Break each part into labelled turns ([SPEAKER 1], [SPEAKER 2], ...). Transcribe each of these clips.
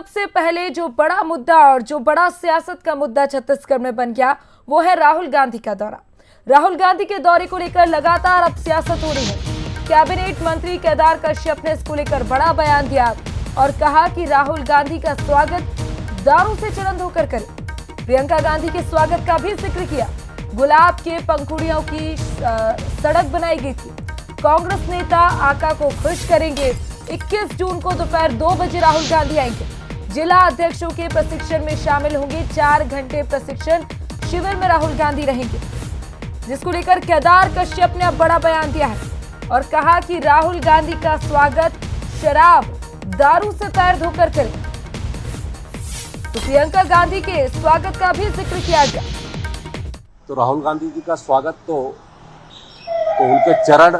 [SPEAKER 1] सबसे पहले जो बड़ा मुद्दा और जो बड़ा सियासत का मुद्दा छत्तीसगढ़ में बन गया वो है राहुल गांधी का दौरा। राहुल गांधी के दौरे को लेकर लगातार अब सियासत हो रही है। कैबिनेट मंत्री केदार कश्यप ने इसको लेकर बड़ा बयान दिया और कहा कि राहुल गांधी का स्वागत दारू से चलन धोकर करें। प्रियंका गांधी के स्वागत का भी जिक्र किया। गुलाब के पंखुड़ियों की सड़क बनाई गई थी। कांग्रेस नेता आका को खुश करेंगे। 21 जून को दोपहर 2 बजे राहुल गांधी आएंगे। जिला अध्यक्षों के प्रशिक्षण में शामिल होंगे। 4 घंटे प्रशिक्षण शिविर में राहुल गांधी रहेंगे, जिसको लेकर केदार कश्यप ने अब बड़ा बयान दिया है और कहा कि राहुल गांधी का स्वागत शराब दारू से पैर धोकर करें। तो प्रियंका गांधी के स्वागत का भी जिक्र किया गया।
[SPEAKER 2] तो राहुल गांधी जी का स्वागत तो उनके चरण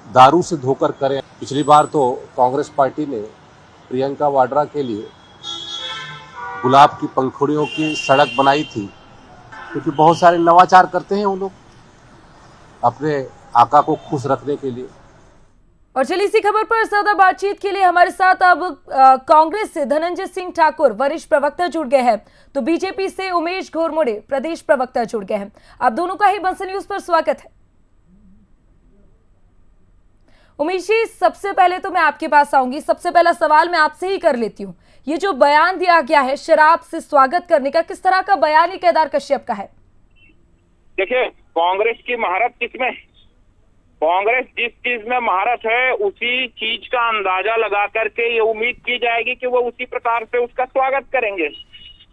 [SPEAKER 2] दारू से धोकर करें। पिछली बार तो कांग्रेस पार्टी ने प्रियंका वाड्रा के लिए गुलाब की पंखुड़ियों की सड़क बनाई थी, क्योंकि बहुत सारे नवाचार करते हैं वो लोग अपने आका को खुश रखने के लिए।
[SPEAKER 1] और चलिए इसी खबर पर ज्यादा बातचीत के लिए हमारे साथ अब कांग्रेस से धनंजय सिंह ठाकुर वरिष्ठ प्रवक्ता जुड़ गए हैं, तो बीजेपी से उमेश घोरमोड़े प्रदेश प्रवक्ता जुड़ गए हैं। आप दोनों का ही बंसल न्यूज पर स्वागत है। उमेश जी, सबसे पहले तो मैं आपके पास आऊंगी। सबसे पहला सवाल मैं आपसे ही कर लेती हूँ, ये जो बयान दिया गया है शराब से स्वागत करने का, किस तरह का बयान ही केदार कश्यप का है?
[SPEAKER 3] देखिए, कांग्रेस की महारत किसमें? कांग्रेस जिस चीज में महारत है उसी चीज का अंदाजा लगा करके ये उम्मीद की जाएगी कि वो उसी प्रकार से उसका स्वागत करेंगे।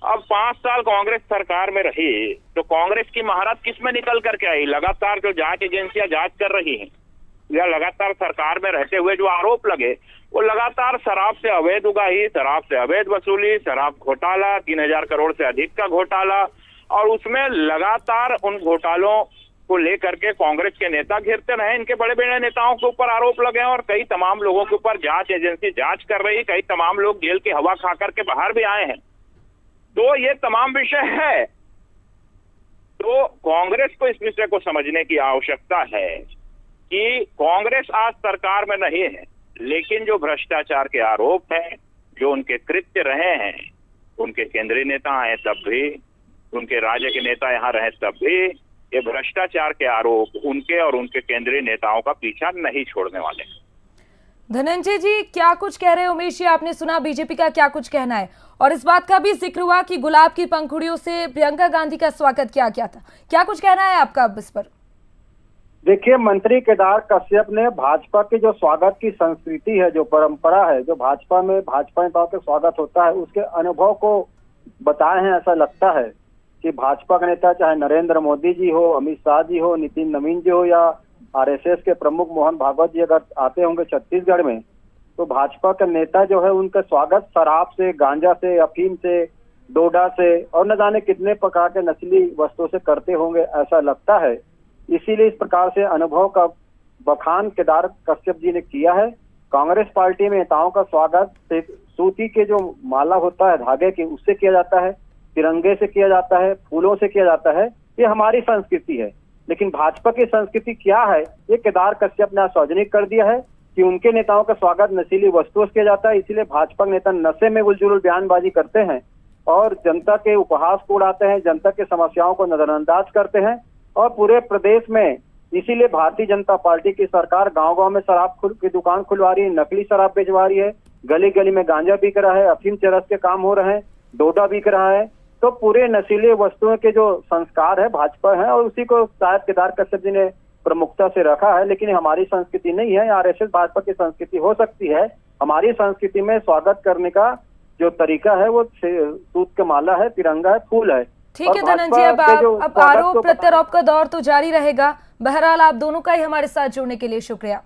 [SPEAKER 3] अब 5 साल कांग्रेस सरकार में रही तो कांग्रेस की महारत किसमें निकल करके आई? लगातार जो जांच एजेंसियां जांच कर रही हैं या लगातार सरकार में रहते हुए जो आरोप लगे वो लगातार शराब से अवैध उगाही, शराब से अवैध वसूली, शराब घोटाला, 3000 करोड़ से अधिक का घोटाला, और उसमें लगातार उन घोटालों को लेकर के कांग्रेस के नेता घेरते रहे। इनके बड़े बड़े नेताओं के ऊपर आरोप लगे और कई तमाम लोगों के ऊपर जांच एजेंसी जांच कर रही, कई तमाम लोग जेल की हवा खा करके बाहर भी आए हैं। तो ये तमाम विषय है। तो कांग्रेस को इस विषय को समझने की आवश्यकता है कि कांग्रेस आज सरकार में नहीं है, लेकिन जो भ्रष्टाचार के आरोप हैं, जो उनके कृत्य रहे हैं, उनके केंद्रीय नेता आए तब भी, उनके राज्य के नेता यहाँ रहे तब भी, ये भ्रष्टाचार के आरोप उनके और उनके केंद्रीय नेताओं का पीछा नहीं छोड़ने वाले।
[SPEAKER 1] धनंजय जी, क्या कुछ कह रहे हैं उमेश जी? आपने सुना बीजेपी का क्या कुछ कहना है, और इस बात का भी जिक्र हुआ कि गुलाब की पंखुड़ियों से प्रियंका गांधी का स्वागत किया गया था। क्या कुछ कहना है आपका अब इस पर?
[SPEAKER 4] देखिए, मंत्री केदार कश्यप ने भाजपा की जो स्वागत की संस्कृति है, जो परंपरा है, जो भाजपा में भाजपा नेताओं के स्वागत होता है, उसके अनुभव को बताए हैं। ऐसा लगता है कि भाजपा के नेता चाहे नरेंद्र मोदी जी हो, अमित शाह जी हो, नितिन नवीन जी हो या आरएसएस के प्रमुख मोहन भागवत जी अगर आते होंगे छत्तीसगढ़ में, तो भाजपा के नेता जो है उनका स्वागत शराब से, गांजा से, अफीम से, डोडा से और न जाने कितने प्रकार के नस्ली वस्तुओं से करते होंगे, ऐसा लगता है। इसीलिए इस प्रकार से अनुभव का बखान केदार कश्यप जी ने किया है। कांग्रेस पार्टी में नेताओं का स्वागत सूती के जो माला होता है धागे की, उससे किया जाता है, तिरंगे से किया जाता है, फूलों से किया जाता है। ये हमारी संस्कृति है। लेकिन भाजपा की संस्कृति क्या है, ये केदार कश्यप ने सार्वजनिक कर दिया है कि उनके नेताओं का स्वागत नशीली वस्तुओं से किया जाता है। इसीलिए भाजपा के नेता नशे में उलझुल बयानबाजी करते हैं और जनता के उपहास को उड़ाते हैं, जनता की समस्याओं को नजरअंदाज करते हैं। और पूरे प्रदेश में इसीलिए भारतीय जनता पार्टी की सरकार गांव-गांव में शराब की दुकान खुलवा रही है, नकली शराब बेचवा रही है, गली गली में गांजा बिक रहा है, अफीम चरस के काम हो रहे हैं, डोडा बिक रहा है। तो पूरे नशीले वस्तुओं के जो संस्कार है भाजपा है और उसी को शायद केदार कश्यप जी ने प्रमुखता से रखा है। लेकिन हमारी संस्कृति नहीं है। आरएसएस भाजपा की संस्कृति हो सकती है। हमारी संस्कृति में स्वागत करने का जो तरीका है वो सूत का माला है, तिरंगा है, फूल है।
[SPEAKER 1] ठीक है धनंजय, अब आरोप प्रत्यारोप का दौर तो जारी रहेगा। बहरहाल आप दोनों का ही हमारे साथ जुड़ने के लिए शुक्रिया।